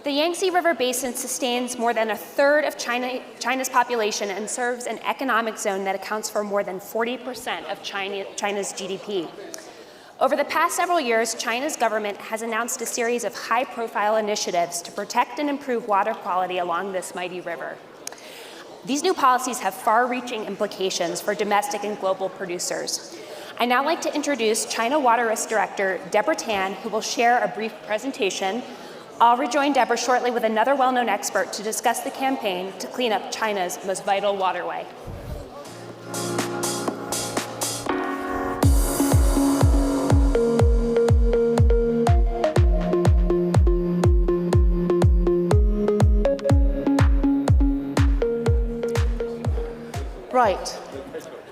The Yangtze River basin sustains more than a third of China's population and serves an economic zone that accounts for more than 40% of China's GDP. Over the past several years, China's government has announced a series of high-profile initiatives to protect and improve water quality along this mighty river. These new policies have far-reaching implications for domestic and global producers. I'd now like to introduce China Water Risk Director Debra, who will share a brief presentation. I'll rejoin Debra shortly with another well-known expert to discuss the campaign to clean up China's most vital waterway. Right.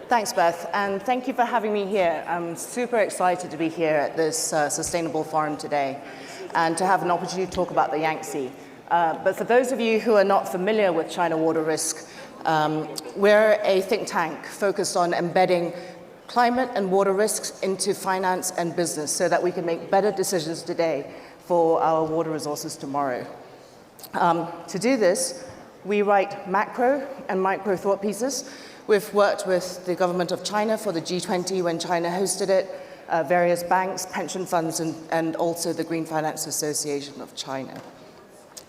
Thanks, Beth, and thank you for having me here. I'm super excited to be here at this Sustainable Forum today and to have an opportunity to talk about the Yangtze. But for those of you who are not familiar with China Water Risk, we're a think tank focused on embedding climate and water risks into finance and business so that we can make better decisions today for our water resources tomorrow. To do this, we write macro and micro thought pieces. We've worked with the government of China for the G20 when China hosted it, various banks, pension funds, and also the Green Finance Association of China.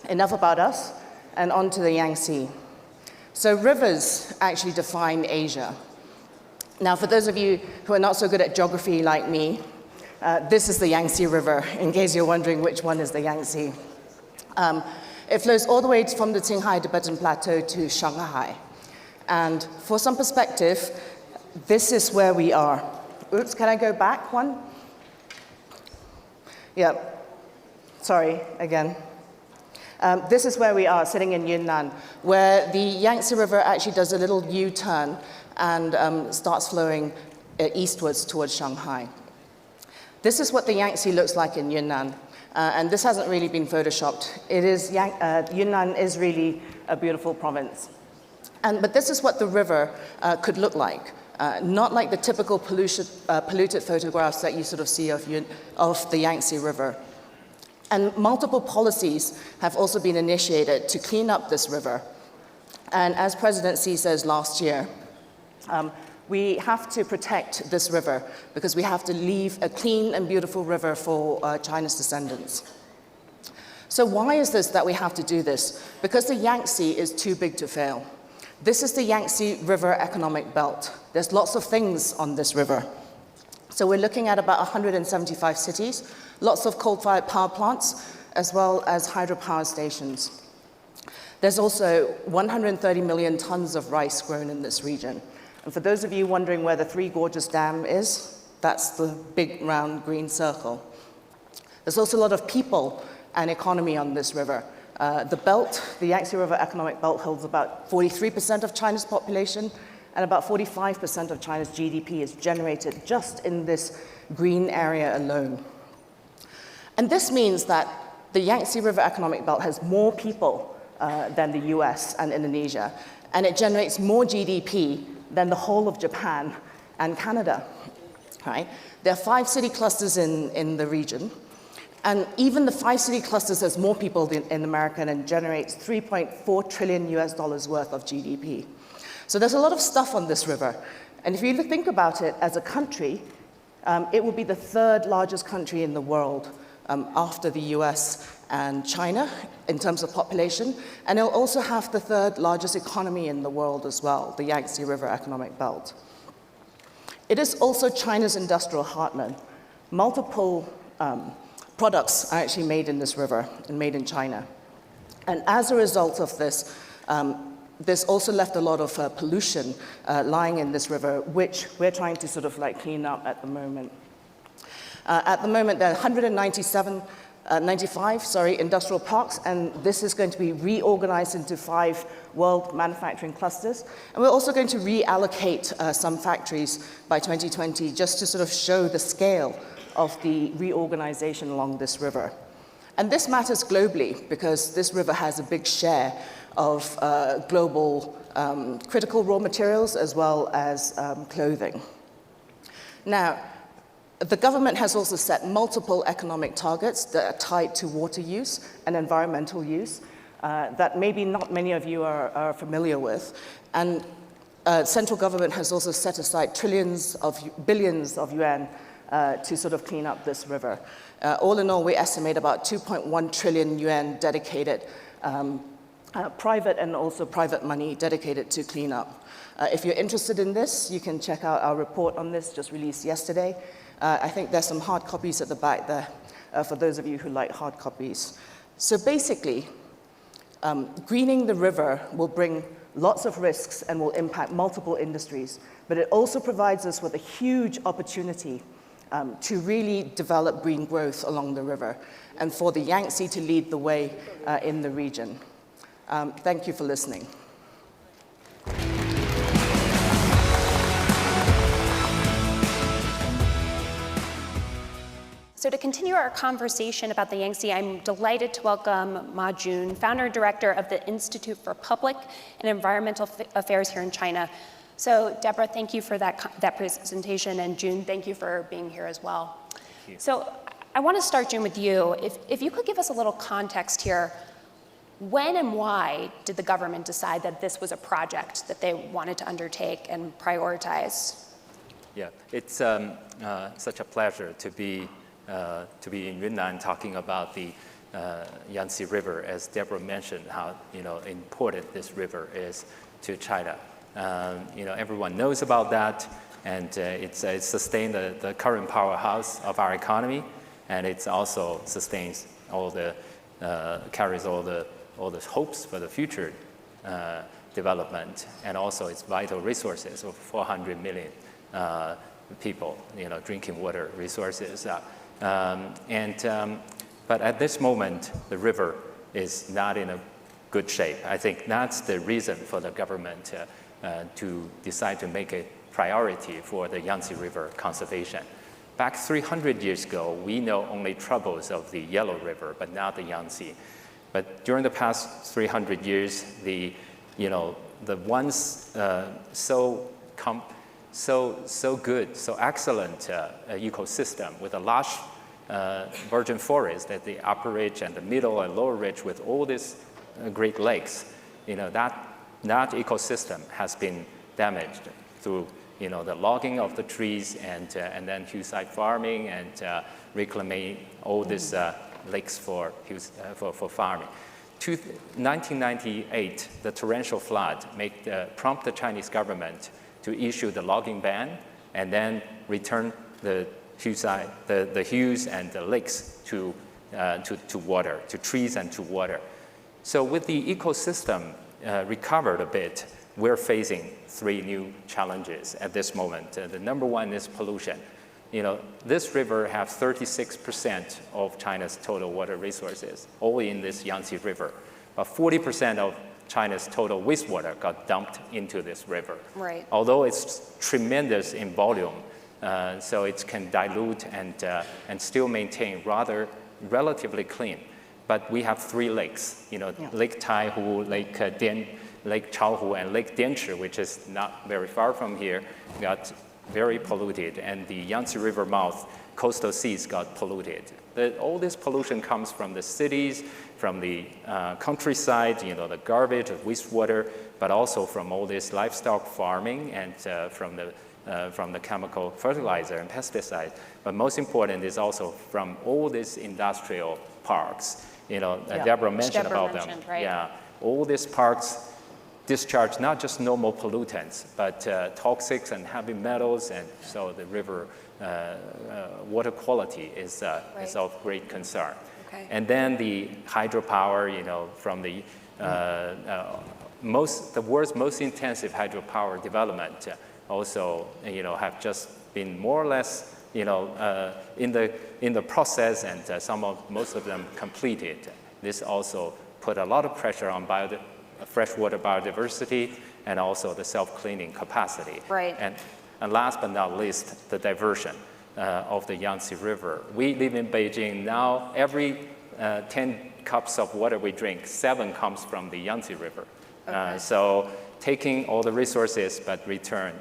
Enough about us, and on to the Yangtze. So rivers actually define Asia. Now, for those of you who are not so good at geography like me, this is the Yangtze River, in case you're wondering which one is the Yangtze. It flows all the way from the Qinghai Tibetan Plateau to Shanghai. And for some perspective, this is where we are. Oops, can I go back one? Yeah, sorry, again. This is where we are, sitting in Yunnan, where the Yangtze River actually does a little U-turn and starts flowing eastwards towards Shanghai. This is what the Yangtze looks like in Yunnan. And this hasn't really been photoshopped. Yunnan is really a beautiful province. But this is what the river could look like, not like the typical polluted photographs that you sort of see of the Yangtze River. And multiple policies have also been initiated to clean up this river. And as President Xi says last year, we have to protect this river because we have to leave a clean and beautiful river for China's descendants. So why is this that we have to do this? Because the Yangtze is too big to fail. This is the Yangtze River economic belt. There's lots of things on this river. So we're looking at about 175 cities, lots of coal-fired power plants, as well as hydropower stations. There's also 130 million tons of rice grown in this region. And for those of you wondering where the Three Gorges Dam is, that's the big round green circle. There's also a lot of people and economy on this river. The belt, the Yangtze River economic belt, holds about 43% of China's population, and about 45% of China's GDP is generated just in this green area alone. And this means that the Yangtze River economic belt has more people than the US and Indonesia, and it generates more GDP than the whole of Japan and Canada. Right? There are 5 city clusters in the region. And even the 5 city clusters has more people in America and generates $3.4 trillion worth of GDP. So there's a lot of stuff on this river. And if you think about it as a country, it will be the 3rd largest country in the world after the US and China in terms of population. And it'll also have the 3rd largest economy in the world as well, the Yangtze River economic belt. It is also China's industrial heartland. Multiple products are actually made in this river and made in China. And as a result of this, there's also left a lot of pollution lying in this river, which we're trying to sort of like clean up at the moment. At the moment, there are 95 industrial parks, and this is going to be reorganized into 5 world manufacturing clusters. And we're also going to reallocate some factories by 2020 just to sort of show the scale of the reorganization along this river. And this matters globally because this river has a big share of global critical raw materials as well as clothing. Now, The government has also set multiple economic targets that are tied to water use and environmental use that maybe not many of you are familiar with. And central government has also set aside billions of yuan to sort of clean up this river. All in all, we estimate about 2.1 trillion yuan dedicated, private and also private money dedicated to clean up. If you're interested in this, you can check out our report on this just released yesterday. I think there's some hard copies at the back there for those of you who like hard copies. So basically, greening the river will bring lots of risks and will impact multiple industries, but it also provides us with a huge opportunity to really develop green growth along the river and for the Yangtze to lead the way in the region. Thank you for listening. So to continue our conversation about the Yangtze, I'm delighted to welcome Ma Jun, founder and director of the Institute for Public and Environmental Affairs here in China. So Debra, thank you for that presentation, and Jun, thank you for being here as well. So I want to start, Jun, with you. If you could give us a little context here, when and why did the government decide that this was a project that they wanted to undertake and prioritize? Yeah, it's such a pleasure to be in Yunnan talking about the Yangtze River, as Debra mentioned, how important this river is to China. Everyone knows about that, and it's sustained the current powerhouse of our economy, and it also sustains carries all the hopes for the future development, and also its vital resources of 400 million people, drinking water resources. But at this moment, the river is not in a good shape. I think that's the reason for the government to decide to make a priority for the Yangtze River conservation. Back 300 years ago, we know only troubles of the Yellow River, but not the Yangtze. But during the past 300 years, the once so good, so excellent ecosystem with a lush virgin forest at the upper ridge and the middle and lower ridge with all these Great Lakes, that ecosystem has been damaged through the logging of the trees and then hillside farming and reclaiming all these lakes for farming. 1998, the torrential flood prompted the Chinese government to issue the logging ban and then return the hillside, the hills and the lakes to water, to trees and to water. So with the ecosystem recovered a bit, we're facing three new challenges at this moment. The number one is pollution. This river has 36% of China's total water resources, all in this Yangtze River. But 40% of China's total wastewater got dumped into this river. Right. Although it's tremendous in volume, so it can dilute and still maintain relatively clean. But we have three lakes, Lake Taihu, Lake Chaohu, and Lake Dianchi, which is not very far from here, got very polluted, and the Yangtze River mouth coastal seas got polluted. All this pollution comes from the cities, from the countryside, the garbage, the wastewater, but also from all this livestock farming and from the chemical fertilizer and pesticides. But most important is also from all these industrial parks. Debra mentioned about them. Right? Yeah, all these parks discharge not just normal pollutants, but toxics and heavy metals, and so the river water quality is of great concern. Okay. And then the hydropower, from the world's most intensive hydropower development, also have just been more or less in the process, and most of them completed. This also put a lot of pressure on freshwater biodiversity and also the self-cleaning capacity. Right. And last but not least, the diversion of the Yangtze River. We live in Beijing now. Every 10 cups of water we drink, 7 comes from the Yangtze River. Okay. So taking all the resources but return,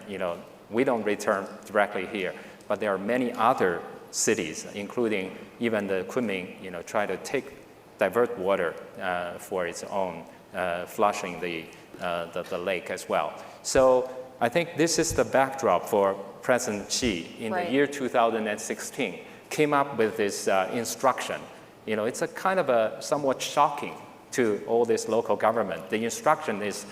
we don't return directly here, but there are many other cities, including even the Kunming, try to divert water for its own, flushing the lake as well. So I think this is the backdrop for President Xi in the year 2016, came up with this instruction. It's a kind of a somewhat shocking to all this local government. The instruction is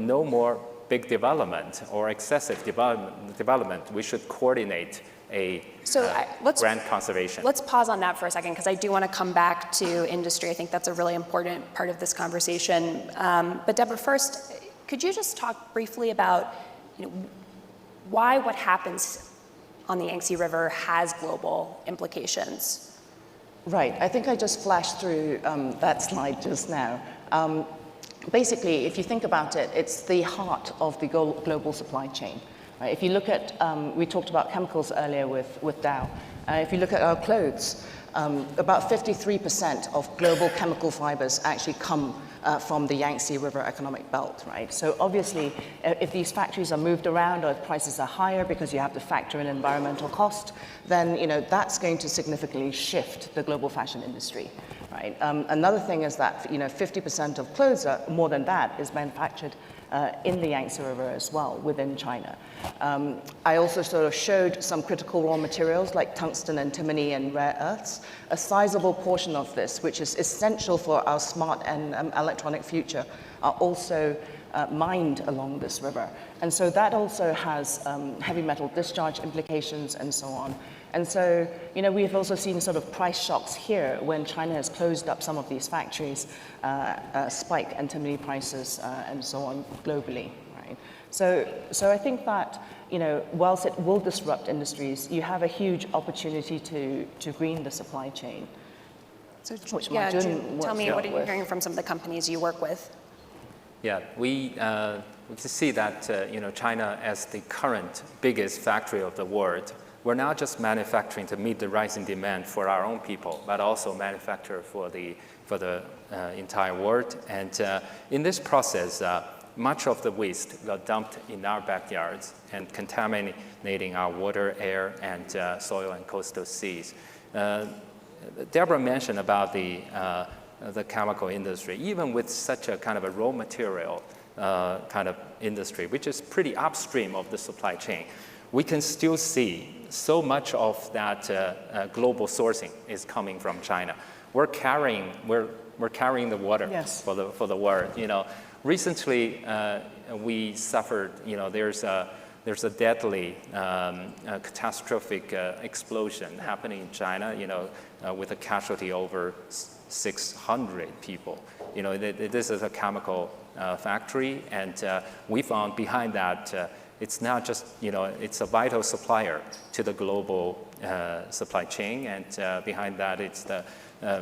no more big development or excessive development. We should coordinate grand conservation. Let's pause on that for a second, because I do want to come back to industry. I think that's a really important part of this conversation. But Debra, first, could you just talk briefly about why what happens on the Yangtze River has global implications? Right. I think I just flashed through that slide just now. Basically, if you think about it, it's the heart of the global supply chain. Right? If you look at, we talked about chemicals earlier with Dow. If you look at our clothes, about 53% of global chemical fibers actually come from the Yangtze River economic belt, right? So obviously, if these factories are moved around or if prices are higher because you have to factor in environmental cost, then that's going to significantly shift the global fashion industry, right? Another thing is that 50% of clothes, more than that, is manufactured in the Yangtze River as well, within China. I also sort of showed some critical raw materials like tungsten, antimony, and rare earths. A sizable portion of this, which is essential for our smart and electronic future, are also mined along this river. And so that also has heavy metal discharge implications and so on. And so, we've also seen sort of price shocks here when China has closed up some of these factories, spike antimony prices and so on globally, right? So I think that, whilst it will disrupt industries, you have a huge opportunity to green the supply chain. So, tell me, what are you hearing from some of the companies you work with? Yeah, we can see that, China as the current biggest factory of the world, we're not just manufacturing to meet the rising demand for our own people, but also manufacture for the entire world. And in this process, much of the waste got dumped in our backyards and contaminating our water, air, and soil and coastal seas. Debra mentioned about the chemical industry. Even with such a kind of a raw material kind of industry, which is pretty upstream of the supply chain, we can still see so much of that global sourcing is coming from China. We're carrying the water for the world. Recently we suffered. There's a deadly catastrophic explosion happening in China. With a casualty over 600 people. This is a chemical factory, and we found behind that. It's not just, it's a vital supplier to the global supply chain, and behind that it's the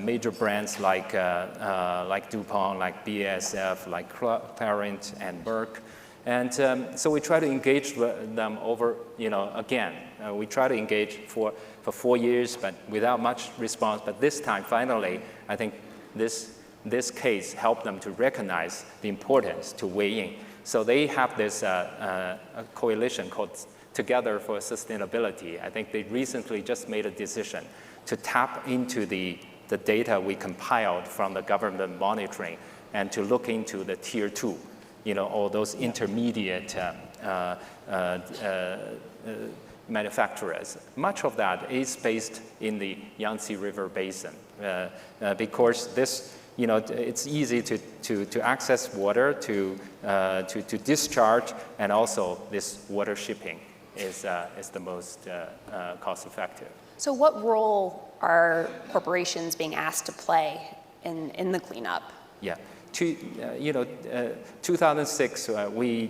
major brands like DuPont, like BASF, like Clariant and Merck. And so we try to engage them over, again. We try to engage for 4 years, but without much response. But this time, finally, I think this case helped them to recognize the importance to weigh in. So they have this a coalition called Together for Sustainability. I think they recently just made a decision to tap into the data we compiled from the government monitoring and to look into the tier 2, all those intermediate manufacturers. Much of that is based in the Yangtze River basin because this, it's easy to access water, to discharge, and also this water shipping is the most cost effective. So what role are corporations being asked to play in the cleanup? Yeah. 2006, we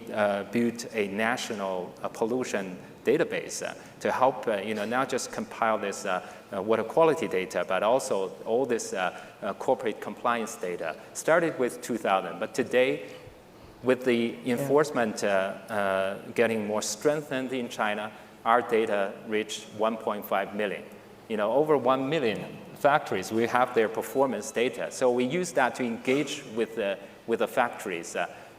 built a national pollution database to help, not just compile this water quality data, but also all this corporate compliance data. Started with 2000, but today, with the enforcement getting more strengthened in China, our data reached 1.5 million. Over 1 million factories, we have their performance data. So we use that to engage with the factories,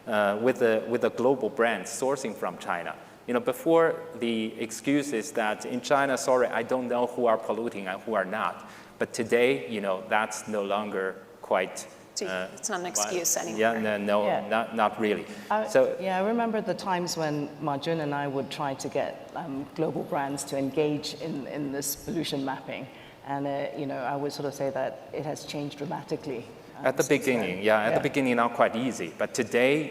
with the global brands sourcing from China, Before the excuse is that in China, sorry, I don't know who are polluting and who are not. But today, that's no longer quite. It's not an excuse anymore. Yeah, not really. I remember the times when Ma Jun and I would try to get global brands to engage in this pollution mapping. And, I would sort of say that it has changed dramatically. At the beginning, the beginning, not quite easy. But today,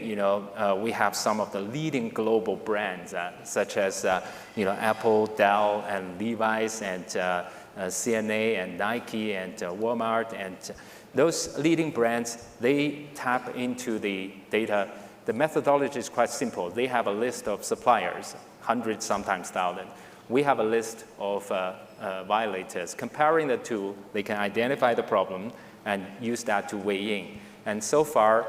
we have some of the leading global brands, such as, Apple, Dell, and Levi's, and CNA, and Nike, and Walmart, and those leading brands, they tap into the data. The methodology is quite simple. They have a list of suppliers, hundreds, sometimes thousands. We have a list of violators. Comparing the two, they can identify the problem and use that to weigh in. And so far,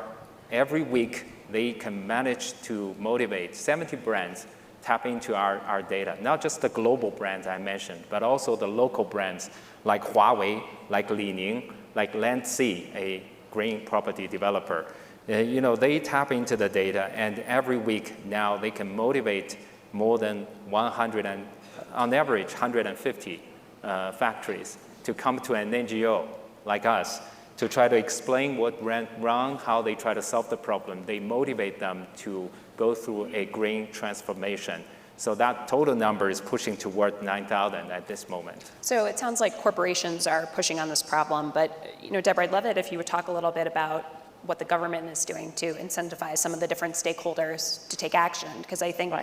every week, they can manage to motivate 70 brands tap into our data. Not just the global brands I mentioned, but also the local brands like Huawei, like Li Ning, like Yangtze, a green property developer. They tap into the data, and every week now they can motivate more than 100 and, on average, 150 factories to come to an NGO like us to try to explain what went wrong, how they try to solve the problem. They motivate them to go through a green transformation. So that total number is pushing toward 9,000 at this moment. So it sounds like corporations are pushing on this problem, but Debra, I'd love it if you would talk a little bit about what the government is doing to incentivize some of the different stakeholders to take action, because I think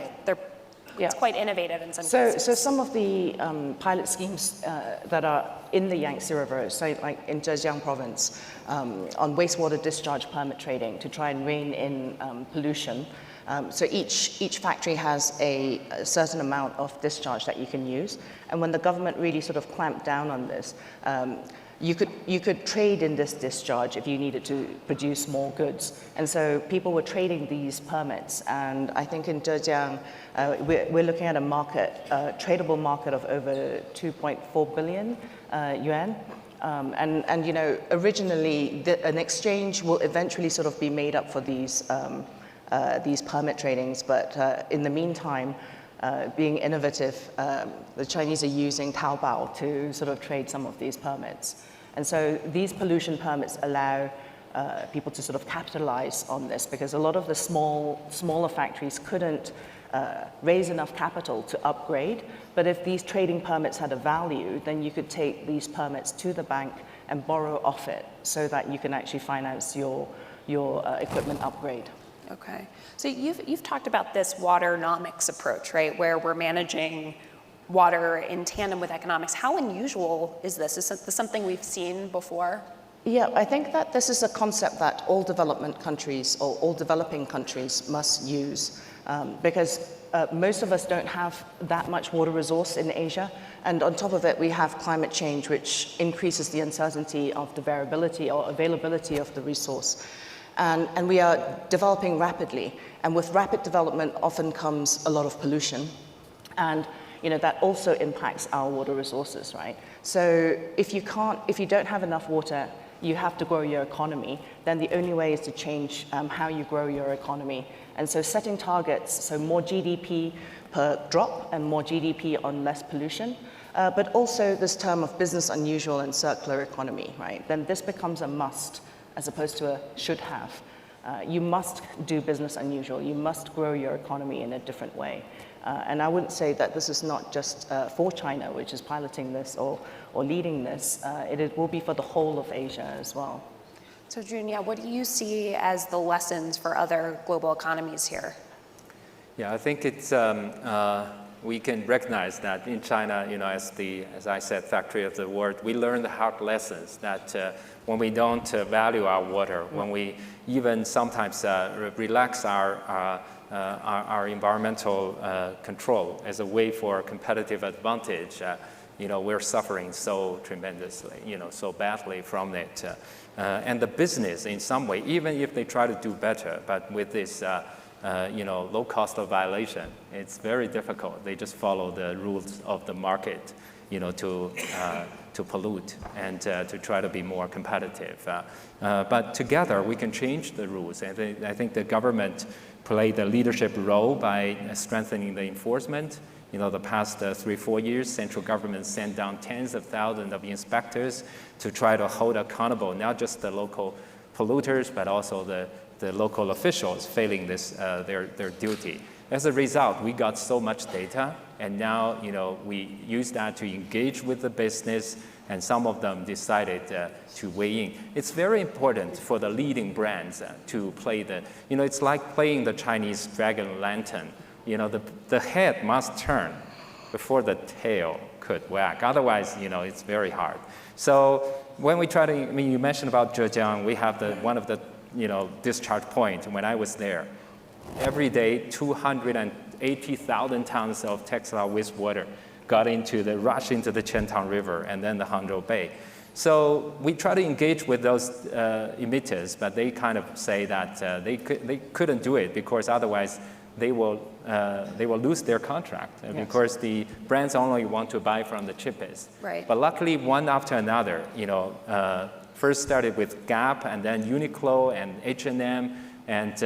it's quite innovative in some cases. So some of the pilot schemes that are in the Yangtze River, so like in Zhejiang province, on wastewater discharge permit trading to try and rein in pollution. So each factory has a certain amount of discharge that you can use. And when the government really sort of clamped down on this, you could trade in this discharge if you needed to produce more goods. And so people were trading these permits. And I think in Zhejiang, we're looking at a market, tradable market of over 2.4 billion yuan. Originally, an exchange will eventually sort of be made up for these permit tradings, but in the meantime, being innovative, the Chinese are using Taobao to sort of trade some of these permits. And so these pollution permits allow people to sort of capitalize on this, because a lot of the smaller factories couldn't raise enough capital to upgrade. But if these trading permits had a value, then you could take these permits to the bank and borrow off it so that you can actually finance your equipment upgrade. Okay, so you've talked about this waternomics approach, right, where we're managing water in tandem with economics. How unusual is this? Is this something we've seen before? Yeah, I think that this is a concept that all development countries or all developing countries must use, because most of us don't have that much water resource in Asia. And on top of it, we have climate change, which increases the uncertainty of the variability or availability of the resource. And we are developing rapidly. And with rapid development often comes a lot of pollution. And that also impacts our water resources, right? So if you don't have enough water, you have to grow your economy, then the only way is to change how you grow your economy. And so setting targets, so more GDP per drop and more GDP on less pollution, but also this term of business unusual and circular economy, right? Then this becomes a must as opposed to a should have. You must do business unusual. You must grow your economy in a different way. And I wouldn't say that this is not just for China, which is piloting this or leading this. It will be for the whole of Asia as well. So Jun, what do you see as the lessons for other global economies here? Yeah, I think it's we can recognize that in China, as I said, factory of the world, we learn the hard lessons that when we don't value our water, when we even sometimes relax our environmental control as a way for competitive advantage, we're suffering so tremendously, so badly from it. And the business, in some way, even if they try to do better, but with this, low cost of violation, it's very difficult. They just follow the rules of the market, to to pollute and to try to be more competitive. But together we can change the rules. And I think the government played a leadership role by strengthening the enforcement. The past 3-4 years, central government sent down tens of thousands of inspectors to try to hold accountable not just the local polluters, but also the local officials failing this their duty. As a result, we got so much data, and now we use that to engage with the business, and some of them decided to weigh in. It's very important for the leading brands to play it's like playing the Chinese dragon lantern. The head must turn before the tail could wag. Otherwise, it's very hard. So when we try to, you mentioned about Zhejiang, we have one of the, discharge point when I was there. Every day, 280,000 tons of textile wastewater got rushed into the Qiantang River and then the Hangzhou Bay. So we try to engage with those emitters, but they kind of say that they couldn't do it because otherwise they will lose their contract because the brands only want to buy from the cheapest. Right. But luckily, one after another, first started with Gap and then Uniqlo and H&M and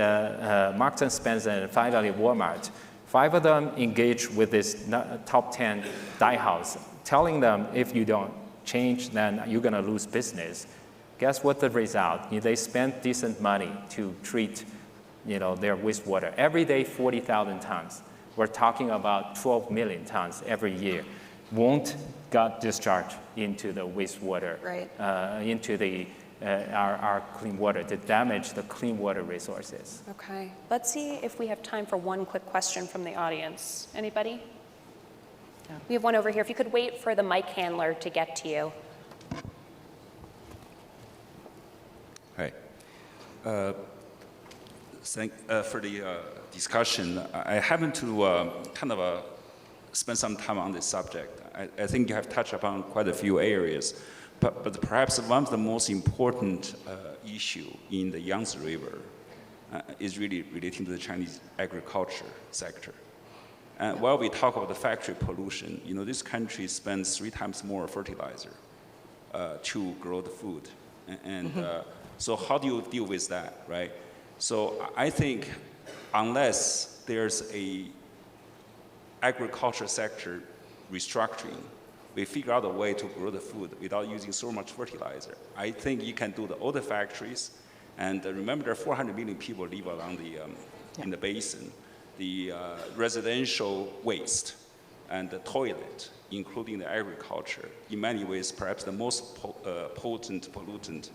Marks & Spencer and finally Walmart. 5 of them engaged with this top 10 dye house, telling them if you don't change, then you're going to lose business. Guess what the result? They spent decent money to treat their wastewater. Every day, 40,000 tons. We're talking about 12 million tons every year. Won't get discharged into the wastewater, right. Into our clean water to damage the clean water resources. Okay. Let's see if we have time for one quick question from the audience. Anybody? Yeah. We have one over here. If you could wait for the mic handler to get to you. Hi. Thank for the discussion. I happen to spend some time on this subject. I think you have touched upon quite a few areas, but perhaps one of the most important issue in the Yangtze River is really relating to the Chinese agriculture sector. And while we talk about the factory pollution, this country spends 3 times more fertilizer to grow the food. So how do you deal with that, right? So I think unless there's a agriculture sector restructuring, we figure out a way to grow the food without using so much fertilizer. I think you can do all the factories, and remember there are 400 million people live along in the basin. The residential waste and the toilet, including the agriculture, in many ways perhaps the most potent pollutant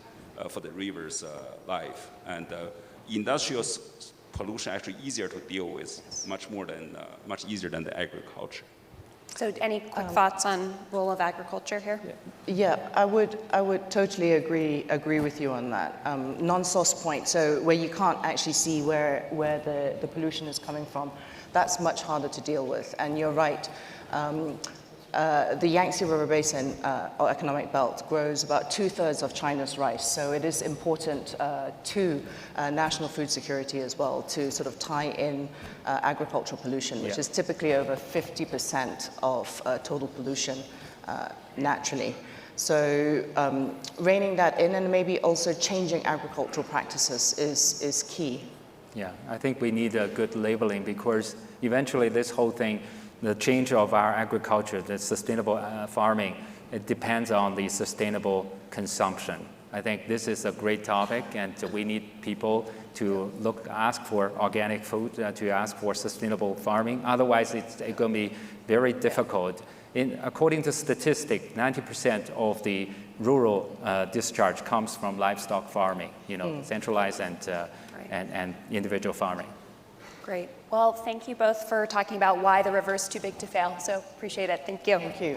for the river's life. And industrial pollution actually easier to deal with, much easier than the agriculture. So any quick thoughts on role of agriculture here? Yeah, I would totally agree with you on that. Non-source point, so where you can't actually see where the pollution is coming from, that's much harder to deal with. And you're right. The Yangtze River Basin, or economic belt, grows about 2/3 of China's rice. So it is important to national food security as well to sort of tie in agricultural pollution, which is typically over 50% of total pollution naturally. So reining that in and maybe also changing agricultural practices is key. Yeah, I think we need a good labeling because eventually this whole thing, the change of our agriculture, the sustainable farming, it depends on the sustainable consumption. I think this is a great topic, and we need people to ask for organic food, to ask for sustainable farming. Otherwise, it's going to be very difficult. According to statistics, 90% of the rural discharge comes from livestock farming, centralized and individual farming. Great. Well, thank you both for talking about why the river is too big to fail. So appreciate it. Thank you. Thank you.